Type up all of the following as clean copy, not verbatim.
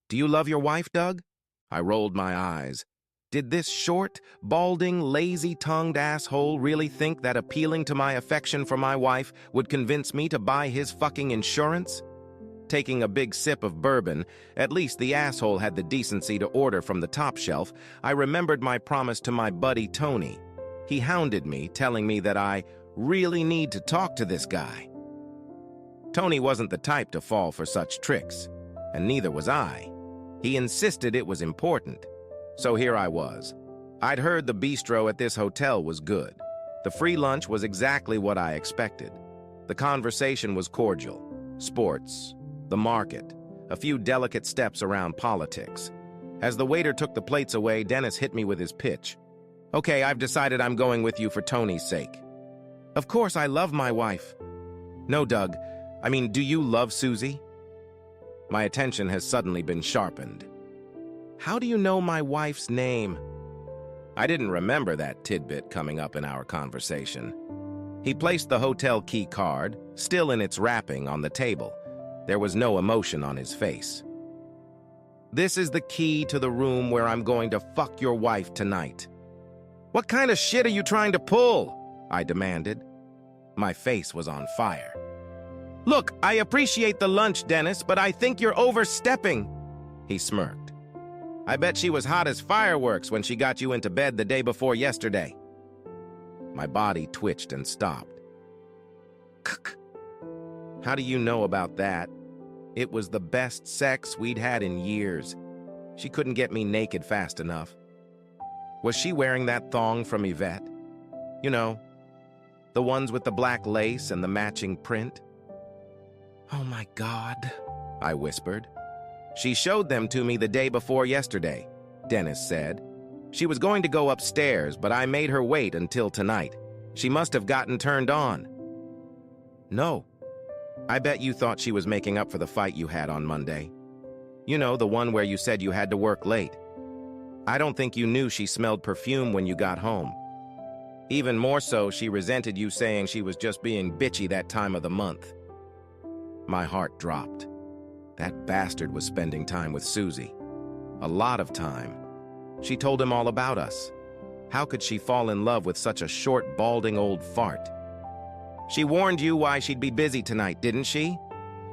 Do you love your wife, Doug? I rolled my eyes. Did this short, balding, lazy-tongued asshole really think that appealing to my affection for my wife would convince me to buy his fucking insurance? Taking a big sip of bourbon, at least the asshole had the decency to order from the top shelf, I remembered my promise to my buddy Tony. He hounded me, telling me that I really need to talk to this guy. Tony wasn't the type to fall for such tricks, and neither was I. He insisted it was important. So here I was. I'd heard the bistro at this hotel was good. The free lunch was exactly what I expected. The conversation was cordial. Sports, the market, a few delicate steps around politics. As the waiter took the plates away, Dennis hit me with his pitch. Okay, I've decided I'm going with you for Tony's sake. Of course, I love my wife. No, Doug. I mean, do you love Susie? My attention has suddenly been sharpened. How do you know my wife's name? I didn't remember that tidbit coming up in our conversation. He placed the hotel key card, still in its wrapping, on the table. There was no emotion on his face. This is the key to the room where I'm going to fuck your wife tonight. What kind of shit are you trying to pull? I demanded. My face was on fire. Look, I appreciate the lunch, Dennis, but I think you're overstepping. He smirked. I bet she was hot as fireworks when she got you into bed the day before yesterday. My body twitched and stopped. How do you know about that? It was the best sex we'd had in years. She couldn't get me naked fast enough. Was she wearing that thong from Yvette? You know, the ones with the black lace and the matching print? Oh my God, I whispered. She showed them to me the day before yesterday, Dennis said. She was going to go upstairs, but I made her wait until tonight. She must have gotten turned on. No. I bet you thought she was making up for the fight you had on Monday. You know, the one where you said you had to work late. I don't think you knew she smelled perfume when you got home. Even more so, she resented you saying she was just being bitchy that time of the month. My heart dropped. That bastard was spending time with Susie. A lot of time. She told him all about us. How could she fall in love with such a short, balding old fart? She warned you why she'd be busy tonight, didn't she?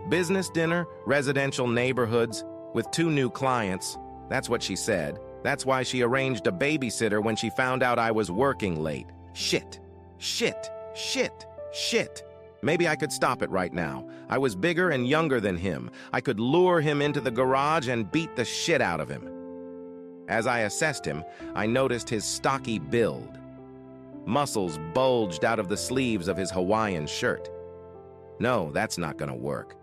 Business dinner, residential neighborhoods, with 2 new clients. That's what she said. That's why she arranged a babysitter when she found out I was working late. Shit. Shit. Shit. Shit. Maybe I could stop it right now. I was bigger and younger than him. I could lure him into the garage and beat the shit out of him. As I assessed him, I noticed his stocky build. Muscles bulged out of the sleeves of his Hawaiian shirt. No, that's not gonna work.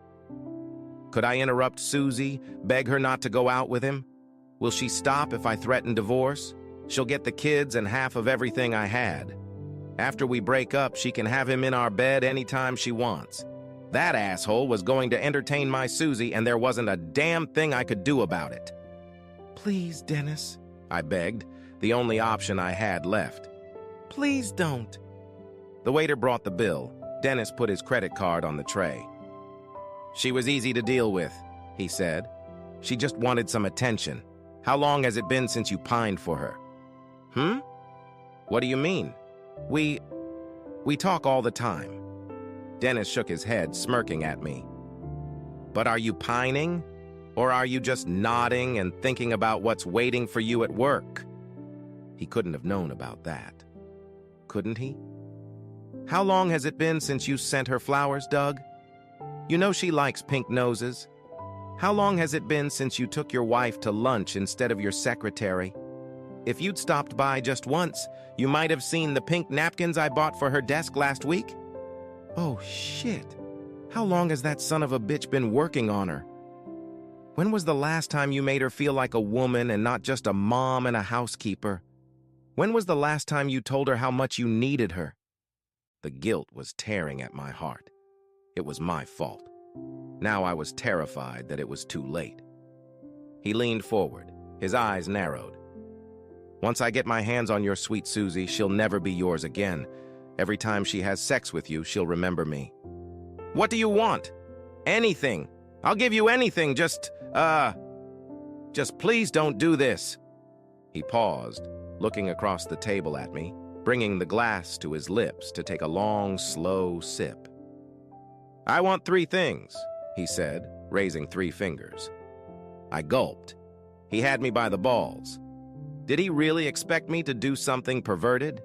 Could I interrupt Susie, beg her not to go out with him? Will she stop if I threaten divorce? She'll get the kids and half of everything I had. After we break up, she can have him in our bed anytime she wants. That asshole was going to entertain my Susie, and there wasn't a damn thing I could do about it. Please, Dennis, I begged, the only option I had left. Please don't. The waiter brought the bill. Dennis put his credit card on the tray. She was easy to deal with, he said. She just wanted some attention. How long has it been since you pined for her? What do you mean? We talk all the time. Dennis shook his head, smirking at me. But are you pining? Or are you just nodding and thinking about what's waiting for you at work? He couldn't have known about that. Couldn't he? How long has it been since you sent her flowers, Doug? You know she likes pink noses. How long has it been since you took your wife to lunch instead of your secretary? If you'd stopped by just once, you might have seen the pink napkins I bought for her desk last week. Oh, shit. How long has that son of a bitch been working on her? When was the last time you made her feel like a woman and not just a mom and a housekeeper? When was the last time you told her how much you needed her? The guilt was tearing at my heart. It was my fault. Now I was terrified that it was too late. He leaned forward, his eyes narrowed. Once I get my hands on your sweet Susie, she'll never be yours again. Every time she has sex with you, she'll remember me. What do you want? Anything. I'll give you anything, just, Just please don't do this." He paused, looking across the table at me, bringing the glass to his lips to take a long, slow sip. "I want 3 things," he said, raising 3 fingers. I gulped. He had me by the balls. Did he really expect me to do something perverted?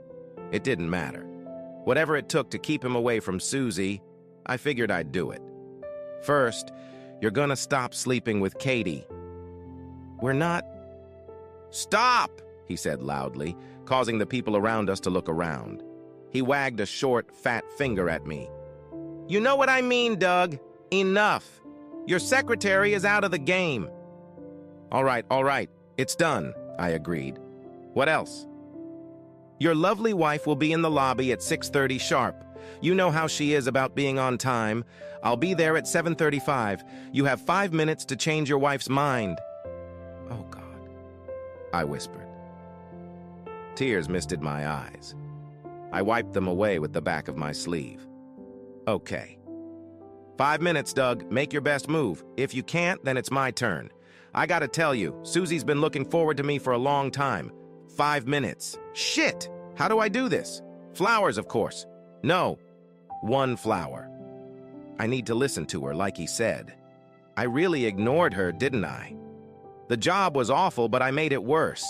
It didn't matter. Whatever it took to keep him away from Susie, I figured I'd do it. "First, you're gonna stop sleeping with Katie." "We're not—" "Stop!" he said loudly, causing the people around us to look around. He wagged a short, fat finger at me. "You know what I mean, Doug. Enough. Your secretary is out of the game." All right. It's done," I agreed. "What else?" "Your lovely wife will be in the lobby at 6:30 sharp. You know how she is about being on time. I'll be there at 7:35. You have 5 minutes to change your wife's mind." "Oh, God," I whispered. Tears misted my eyes. I wiped them away with the back of my sleeve. "Okay. 5 minutes, Doug. Make your best move. If you can't, then it's my turn. I gotta tell you, Susie's been looking forward to me for a long time. 5 minutes. Shit! How do I do this? Flowers, of course. No. 1 flower. I need to listen to her, like he said. I really ignored her, didn't I? The job was awful, but I made it worse.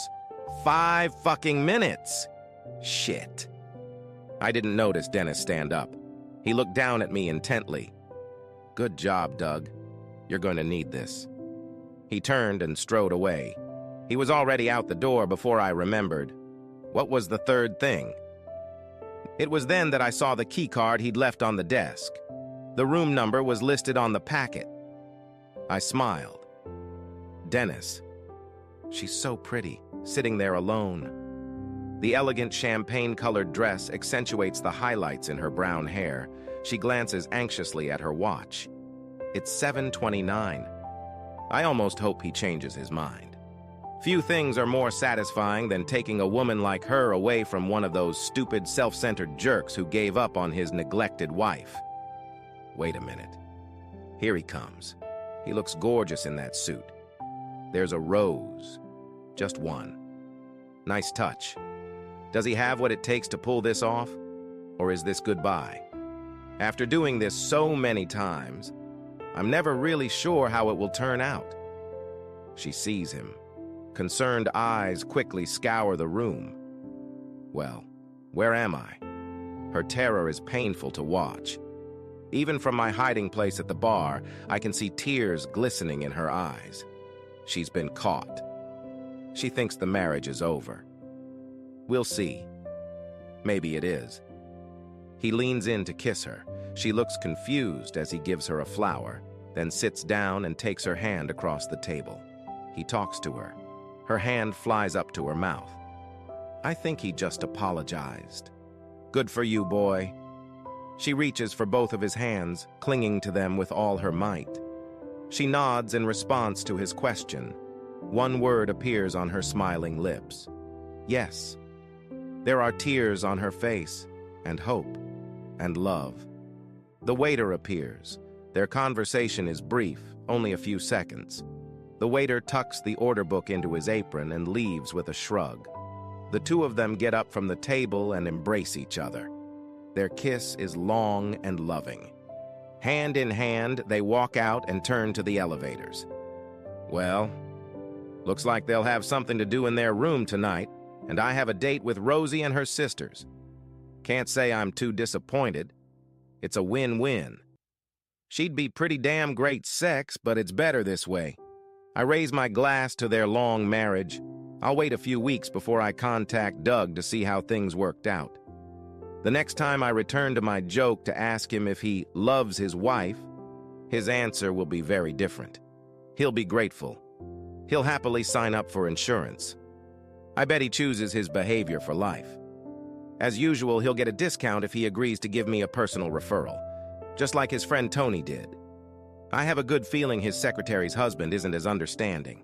5 fucking minutes. Shit. I didn't notice Dennis stand up. He looked down at me intently. "Good job, Doug. You're going to need this." He turned and strode away. He was already out the door before I remembered. What was the 3rd thing? It was then that I saw the key card he'd left on the desk. The room number was listed on the packet. I smiled. Dennis. She's so pretty, sitting there alone. The elegant champagne-colored dress accentuates the highlights in her brown hair. She glances anxiously at her watch. It's 7:29. I almost hope he changes his mind. Few things are more satisfying than taking a woman like her away from one of those stupid, self-centered jerks who gave up on his neglected wife. Wait a minute. Here he comes. He looks gorgeous in that suit. There's a rose. Just one. Nice touch. Does he have what it takes to pull this off? Or is this goodbye? After doing this so many times, I'm never really sure how it will turn out. She sees him. Concerned eyes quickly scour the room. Well, where am I? Her terror is painful to watch. Even from my hiding place at the bar, I can see tears glistening in her eyes. She's been caught. She thinks the marriage is over. We'll see. Maybe it is. He leans in to kiss her. She looks confused as he gives her a flower, then sits down and takes her hand across the table. He talks to her. Her hand flies up to her mouth. I think he just apologized. Good for you, boy. She reaches for both of his hands, clinging to them with all her might. She nods in response to his question. One word appears on her smiling lips. Yes. There are tears on her face, and hope, and love. The waiter appears. Their conversation is brief, only a few seconds. The waiter tucks the order book into his apron and leaves with a shrug. The two of them get up from the table and embrace each other. Their kiss is long and loving. Hand in hand, they walk out and turn to the elevators. Well, looks like they'll have something to do in their room tonight, and I have a date with Rosie and her sisters. Can't say I'm too disappointed. It's a win-win. She'd be pretty damn great sex, but it's better this way. I raise my glass to their long marriage. I'll wait a few weeks before I contact Doug to see how things worked out. The next time I return to my joke to ask him if he loves his wife, his answer will be very different. He'll be grateful. He'll happily sign up for insurance. I bet he chooses his behavior for life. As usual, he'll get a discount if he agrees to give me a personal referral, just like his friend Tony did. I have a good feeling his secretary's husband isn't as understanding.